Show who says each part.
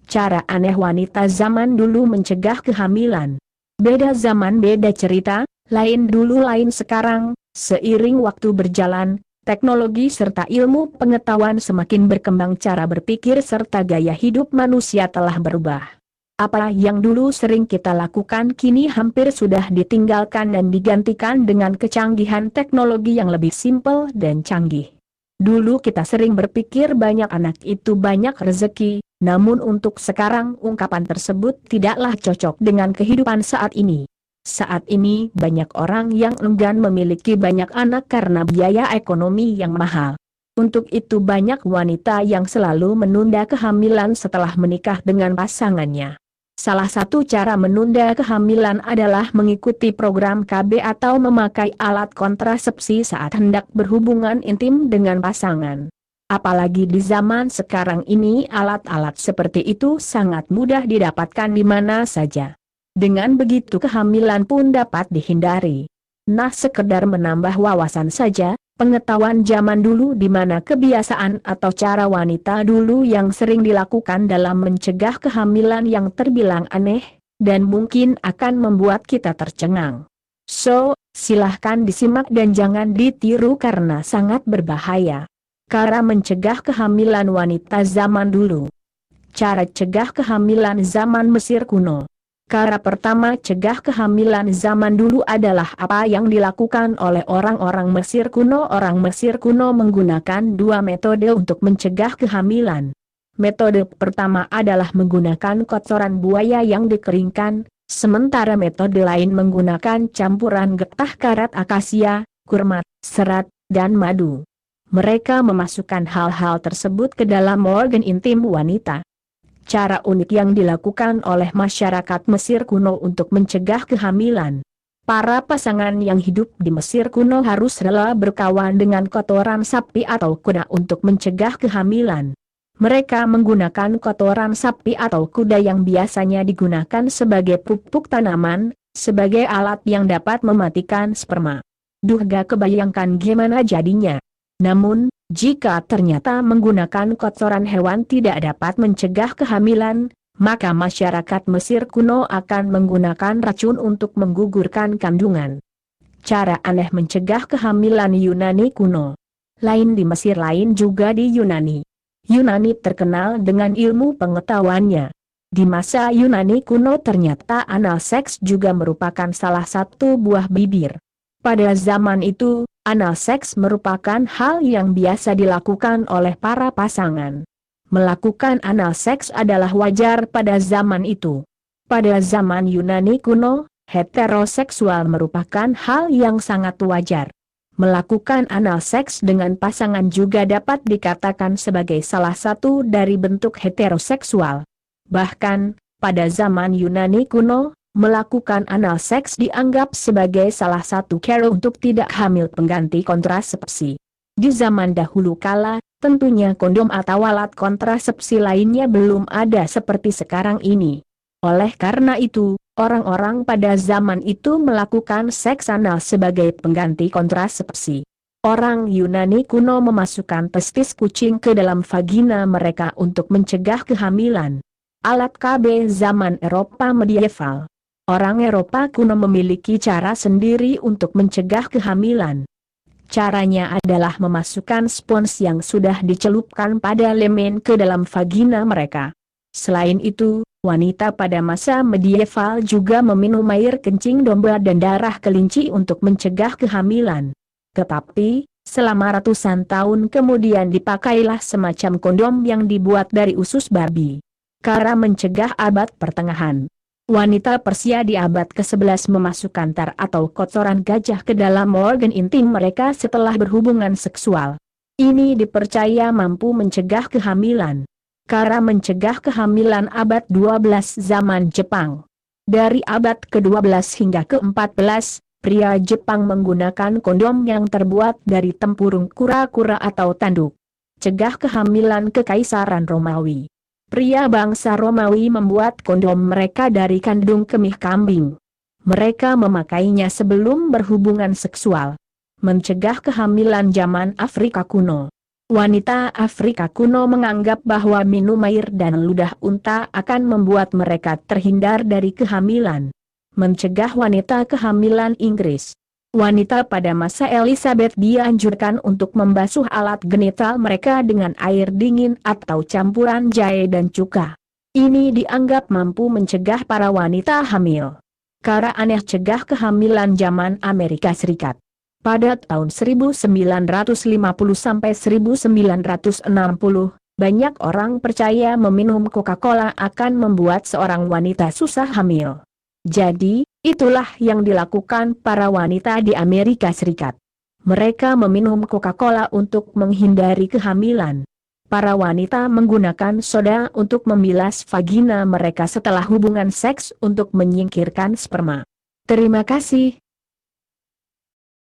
Speaker 1: Cara aneh wanita zaman dulu mencegah kehamilan. Beda zaman beda cerita, lain dulu lain sekarang. Seiring waktu berjalan, teknologi serta ilmu pengetahuan semakin berkembang, cara berpikir serta gaya hidup manusia telah berubah. Apa yang dulu sering kita lakukan kini hampir sudah ditinggalkan dan digantikan dengan kecanggihan teknologi yang lebih simpel dan canggih. Dulu kita sering berpikir banyak anak itu banyak rezeki, namun untuk sekarang ungkapan tersebut tidaklah cocok dengan kehidupan saat ini. Saat ini banyak orang yang enggan memiliki banyak anak karena biaya ekonomi yang mahal. Untuk itu banyak wanita yang selalu menunda kehamilan setelah menikah dengan pasangannya. Salah satu cara menunda kehamilan adalah mengikuti program KB atau memakai alat kontrasepsi saat hendak berhubungan intim dengan pasangan. Apalagi di zaman sekarang ini alat-alat seperti itu sangat mudah didapatkan di mana saja. Dengan begitu kehamilan pun dapat dihindari. Nah, sekedar menambah wawasan saja, pengetahuan zaman dulu di mana kebiasaan atau cara wanita dulu yang sering dilakukan dalam mencegah kehamilan yang terbilang aneh, dan mungkin akan membuat kita tercengang. So, silahkan disimak dan jangan ditiru karena sangat berbahaya. Cara mencegah kehamilan wanita zaman dulu. Cara cegah kehamilan zaman Mesir kuno. Cara pertama cegah kehamilan zaman dulu adalah apa yang dilakukan oleh orang-orang Mesir kuno. Orang Mesir kuno menggunakan dua metode untuk mencegah kehamilan. Metode pertama adalah menggunakan kotoran buaya yang dikeringkan, sementara metode lain menggunakan campuran getah karet akasia, kurma, serat, dan madu. Mereka memasukkan hal-hal tersebut ke dalam organ intim wanita. Cara unik yang dilakukan oleh masyarakat Mesir kuno untuk mencegah kehamilan. Para pasangan yang hidup di Mesir kuno harus rela berkawan dengan kotoran sapi atau kuda untuk mencegah kehamilan. Mereka menggunakan kotoran sapi atau kuda yang biasanya digunakan sebagai pupuk tanaman, sebagai alat yang dapat mematikan sperma. Duh, gak kebayangkan gimana jadinya. Namun, jika ternyata menggunakan kotoran hewan tidak dapat mencegah kehamilan, maka masyarakat Mesir kuno akan menggunakan racun untuk menggugurkan kandungan. Cara aneh mencegah kehamilan Yunani kuno. Lain di Mesir, lain juga di Yunani. Yunani terkenal dengan ilmu pengetahuannya. Di masa Yunani kuno ternyata anal seks juga merupakan salah satu buah bibir. Pada zaman itu, anal seks merupakan hal yang biasa dilakukan oleh para pasangan. Melakukan anal seks adalah wajar pada zaman itu. Pada zaman Yunani kuno, heteroseksual merupakan hal yang sangat wajar. Melakukan anal seks dengan pasangan juga dapat dikatakan sebagai salah satu dari bentuk heteroseksual. Bahkan, pada zaman Yunani kuno, melakukan anal seks dianggap sebagai salah satu cara untuk tidak hamil pengganti kontrasepsi. Di zaman dahulu kala, tentunya kondom atau alat kontrasepsi lainnya belum ada seperti sekarang ini. Oleh karena itu, orang-orang pada zaman itu melakukan seks anal sebagai pengganti kontrasepsi. Orang Yunani kuno memasukkan testis kucing ke dalam vagina mereka untuk mencegah kehamilan. Alat KB zaman Eropa medieval. Orang Eropa kuno memiliki cara sendiri untuk mencegah kehamilan. Caranya adalah memasukkan spons yang sudah dicelupkan pada lemen ke dalam vagina mereka. Selain itu, wanita pada masa medieval juga meminum air kencing domba dan darah kelinci untuk mencegah kehamilan. Tetapi, selama ratusan tahun kemudian dipakailah semacam kondom yang dibuat dari usus babi. Cara mencegah abad pertengahan. Wanita Persia di abad ke-11 memasukkan tar atau kotoran gajah ke dalam organ intim mereka setelah berhubungan seksual. Ini dipercaya mampu mencegah kehamilan. Cara mencegah kehamilan abad 12 zaman Jepang. Dari abad ke-12 hingga ke-14, pria Jepang menggunakan kondom yang terbuat dari tempurung kura-kura atau tanduk. Cegah kehamilan Kekaisaran Romawi. Pria bangsa Romawi membuat kondom mereka dari kandung kemih kambing. Mereka memakainya sebelum berhubungan seksual. Mencegah kehamilan zaman Afrika kuno. Wanita Afrika kuno menganggap bahwa minum air dan ludah unta akan membuat mereka terhindar dari kehamilan. Mencegah wanita kehamilan Inggris. Wanita pada masa Elizabeth dianjurkan untuk membasuh alat genital mereka dengan air dingin atau campuran jahe dan cuka. Ini dianggap mampu mencegah para wanita hamil. Cara aneh cegah kehamilan zaman Amerika Serikat. Pada tahun 1950 sampai 1960, banyak orang percaya meminum Coca-Cola akan membuat seorang wanita susah hamil. Jadi, itulah yang dilakukan para wanita di Amerika Serikat. Mereka meminum Coca-Cola untuk menghindari kehamilan. Para wanita menggunakan soda untuk membilas vagina mereka setelah hubungan seks untuk menyingkirkan sperma. Terima kasih.